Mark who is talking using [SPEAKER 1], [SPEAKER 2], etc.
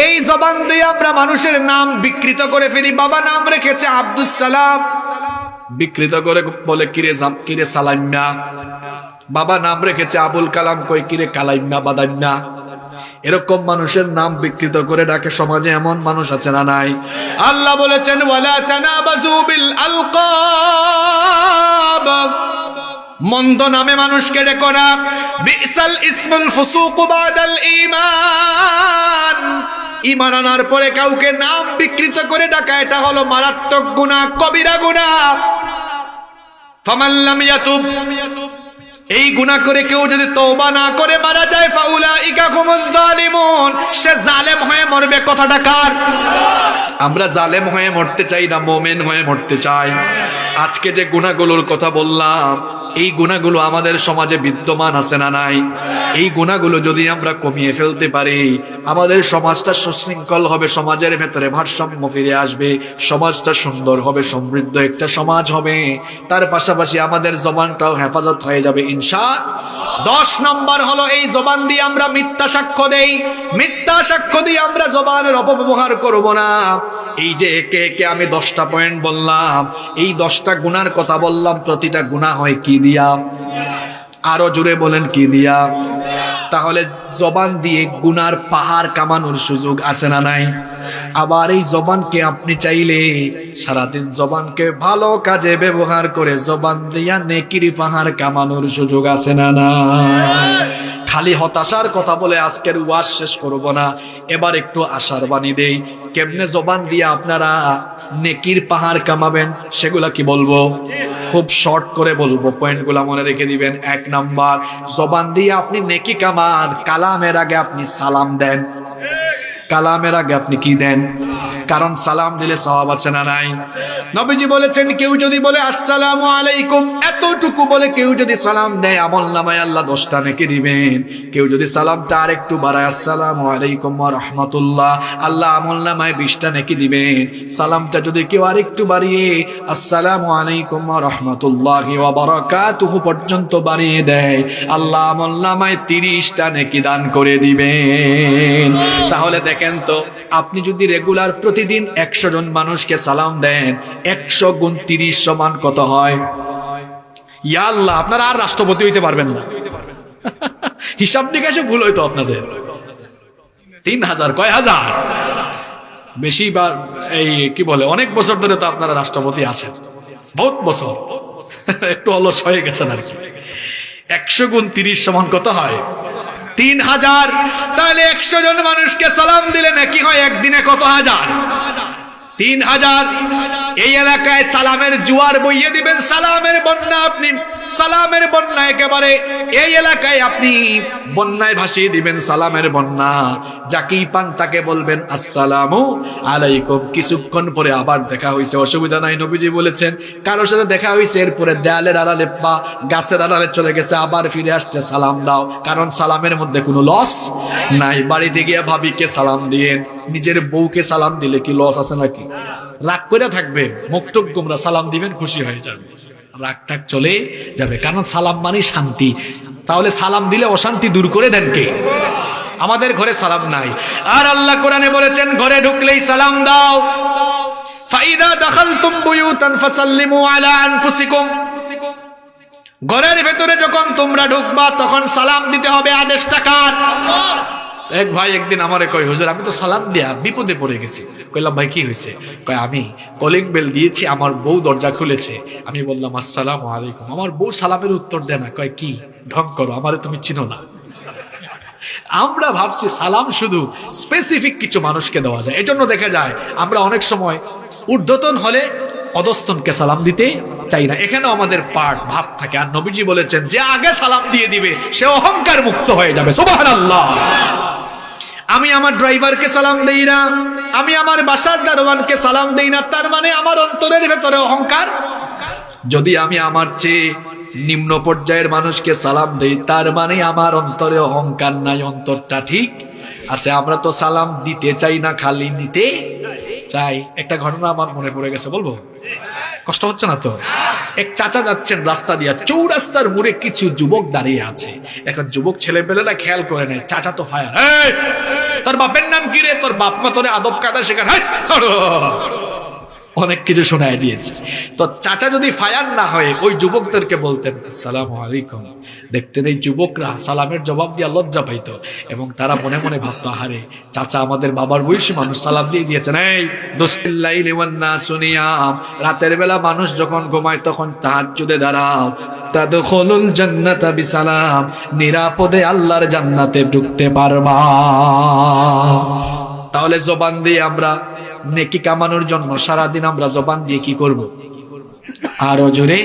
[SPEAKER 1] এই জবান দিয়ে আমরা মানুষের নাম বিকৃত করে ফেলি। বাবা নাম রেখেছে আব্দুস সালাম, বিকৃত করে বলে কিরে সালাইম্যা। বাবা নাম রেখেছে আবুল কালাম, কই কিরে কালাইম্যা বাদাইম্যা। এরকম মানুষের নাম বিকৃত করে ডাকে সমাজে এমন মানুষ আছে না নাই? আল্লাহ বলেছেন ওয়ালা তানাবাজু বিল আলকাব, মন্দ নামে মানুষকে ডেকো না। বিসাল ইসমুল ফুসুক বাদাল ঈমান, ঈমান আনার পরে কাউকে নাম বিকৃত করে ডাকা এটা হলো মারাত্মক গুনাহ, কবিরা গুনাহ। ফামান লাম ইয়াতুব, এই গুনাহ করে কেউ যদি তওবা না করে মারা যায়, ফাউলাইকা হুমুজ জালিমুন, সে জালেম হয়ে মরবে। কথাটা কার? আমরা জালেম হয়ে মরতে চাই না, মুমিন হয়ে মরতে চাই। আজকে যে গুনাহগুলোর কথা বললাম, এই গুনাহগুলো আমাদের সমাজে বিদ্যমান আছে না নাই? এই গুনাহগুলো যদি আমরা কমিয়ে ফেলতে পারি, আমাদের সমাজটা সুশৃঙ্খল হবে, সমাজের ভেতরে ভারসাম্য ফিরে আসবে, সমাজটা সুন্দর হবে, সমৃদ্ধ একটা সমাজ হবে। তার পাশাপাশি আমাদের জবানটাও হেফাজত হয়ে যাবে ইনশাআল্লাহ। 10 নম্বর হলো এই জবান দিয়ে আমরা মিথ্যা সাক্ষ্য দেই। মিথ্যা সাক্ষ্য দিয়ে আমরা জবানের অপব্যবহার করব না। এই যে একে একে আমি 10টা পয়েন্ট বললাম, এই 10টা গুনার কথা বললাম, প্রতিটা গুনাহ হয় কি দিয়া? আরো জোরে বলেন কি দিয়া? তাহলে জবান দিয়ে গুনার পাহাড় কামানোর সুযোগ আছে না নাই? আবার এই জবানকে আপনি চাইলে সারাদিন জবানকে ভালো কাজে ব্যবহার করে জবান দিয়া নেকির পাহাড় কামানোর সুযোগ আছে না নাই? খালি হতাশার কথা বলে আজকের ওয়াজ শেষ করব না, এবার একটু আশার বাণী দেই। কেমনে জবান দিয়ে আপনারা নেকির পাহাড় কামাবেন সেগুলা কি বলবো? খুব শর্ট করে বলবো, পয়েন্টগুলো মনে রেখে দিবেন। 1 নাম্বার, জবান দিয়ে আপনি নেকি কামান, কালামের আগে আপনি সালাম দেন। কালামের আগে আপনি কি দেন? কারণ সালাম দিলে সওয়াব আছে না নাই? নবীজি বলেছেন কেউ যদি বলে আসসালামু আলাইকুম, এতটুকু বলে কেউ যদি সালাম দেয়, আমলনামায় আল্লাহ 10টা নেকি দিবেন। কেউ যদি সালামটা আর একটু বাড়ায় আসসালামু আলাইকুম ওয়া রাহমাতুল্লাহ, আল্লাহ আমলনামায় 20টা নেকি দিবেন। সালামটা যদি কেউ আর একটু বাড়িয়ে আসসালামু আলাইকুম ওয়া রাহমাতুল্লাহি ওয়া বারাকাতুহু পর্যন্ত বাড়িয়ে দেয়, আল্লাহ আমলনামায় 30টা নেকি দান করে দিবেন। তাহলে দেখেন তো, আপনি যদি রেগুলার প্রতিদিন 100 জন মানুষকে সালাম দেন, 100 গুণ 30 সমান কত হয়? ইয়া আল্লাহ, আপনারা আর রাষ্ট্রপতি হইতে পারবেন না। হিসাব নিকাশে ভুল হইতো আপনাদের। 3000 কয় হাজার? বেশি বার এই কি বলে, অনেক বছর ধরে তো আপনারা রাষ্ট্রপতি আছেন, বহুত বছর, একটু অলস হয়ে গেছেন আর কি। 100 গুণ 30 সমান কত হয়? 3000। তাহলে 100 জন মানুষকে সালাম দিলে নাকি হয় একদিনে কত হাজার? 3000। এই এলাকায় সালামের জোয়ার বইয়ে দিবেন, সালামের বন্যা, আপনি সালামের বন্যা একেবারে এই এলাকায় আপনি বন্যায় ভাসিয়ে দিবেন, সালামের বন্যা। যাকেই পান তাকে বলবেন আসসালামু আলাইকুম। কিছুক্ষণ পরে আবার দেখা হয়েছে, অসুবিধা নাই। নবীজি বলেছেন কারোর সাথে দেখা হয়েছে, এরপরে দেয়ালের আড়ালে বা গাছের আড়ালে চলে গেছে, আবার ফিরে আসছে, সালাম দাও। কারণ সালামের মধ্যে কোনো লস নাই। বাড়িতে গিয়ে ভাবিকে সালাম দিয়ে, নিজের বউকে সালাম দিলে কি লস আছে নাকি? রাগ করে থাকবে, মুখটুক গুমরা, সালাম দিবেন, খুশি হয়ে যাবে, রাগ টাগ চলে যাবে। কারণ সালাম মানে শান্তি। তাহলে সালাম দিলে অশান্তি দূর করে দেন কে? আমাদের ঘরে সালাম নাই। আর আল্লাহ কোরআনে বলেছেন ঘরে ঢুকলেই সালাম দাও। ফাইদা দাখালতুম বুয়ুতান ফাসাল্লিমু আলা আনফুসিকুম, ঘরের ভেতরে যখন তোমরা ঢুকবা তখন সালাম দিতে হবে। আদেশটা কার? এক ভাই একদিন আমারে কয়, হুজুর আমি তো সালাম দিয়া বিপদে পড়ে গেছি। কইলাম ভাই কি হয়েছে? কয় আমি কলিং বেল দিয়েছি, আমার বউ দরজা খুলেছে। আমি বললাম আসসালামু আলাইকুম। আমার বউ সালামের উত্তর দেয় না, কয় কি ঢং করো, আমারে তুমি চিনো না। আমরা ভাবছি সালাম শুধু স্পেসিফিক কিছু মানুষকে দেওয়া যায়। এজন্য দেখা যায় আমরা অনেক সময় ঊর্ধ্বতন হলে অধস্তনকে সালাম দিতে চাই না। এখানেও আমাদের পার্ট ভাব থাকে। আর নবীজি বলেছেন যে আগে সালাম দিয়ে দিবে সে অহংকার মুক্ত হয়ে যাবে। সুবহানাল্লাহ। আমি আমার ড্রাইভারকে সালাম দেই না, আমি আমার বাসার দারোয়ানকে সালাম দেই না, তার মানে আমার অন্তরের ভেতরে অহংকার। যদি আমি আমার চেয়ে নিম্ন পর্যায়ের মানুষকে সালাম দেই, তার মানে আমার অন্তরে অহংকার নাই, অন্তরটা ঠিক আছে। আমরা তো সালাম দিতে চাই না, খালি নিতে চাই। একটা ঘটনা আমার মনে পড়ে গেছে, বলবো? কষ্ট হচ্ছে না তো? এক চাচা যাচ্ছেন রাস্তা দিয়া, চৌরাস্তার মোড়ে কিছু যুবক দাঁড়িয়ে আছে। এখন যুবক ছেলেপেলেরা খেয়াল করে নেয়, চাচা তো ফায়ার, তোর বাপের নাম কি রে, তোর বাপ মা তোরে আদব কায়দা শেখান, অনেক কিছু শোনায় দিয়েছে। তো চাচা যদি ফায়ার না হয় ওই যুবকদেরকে বলতেন আসসালামু আলাইকুম, দেখতেন এই যুবকরা সালামের জবাব দিয়ে লজ্জা পাইতো এবং তারা মনে মনে ভাবতো, আহারে চাচা আমাদের বাবার বয়সী মানুষ সালাম দিয়ে দিয়েছেন। এই দুস্তিল্লাইলি ওয়ান নাসু নিয়াম, রাতের বেলা মানুষ যখন ঘুমায় তখন তাহাজ্জুদে দাঁড়াও, তাদখুলুল জান্নাতা বিসালাম, নিরাপদে আল্লাহর জান্নাতে ঢুকতে পারবা। তাহলে জবান দিয়ে আমরা নেকি কামানোর জন্য সারাদিন আমরা জবান দিয়ে কি করব? আরো জোরে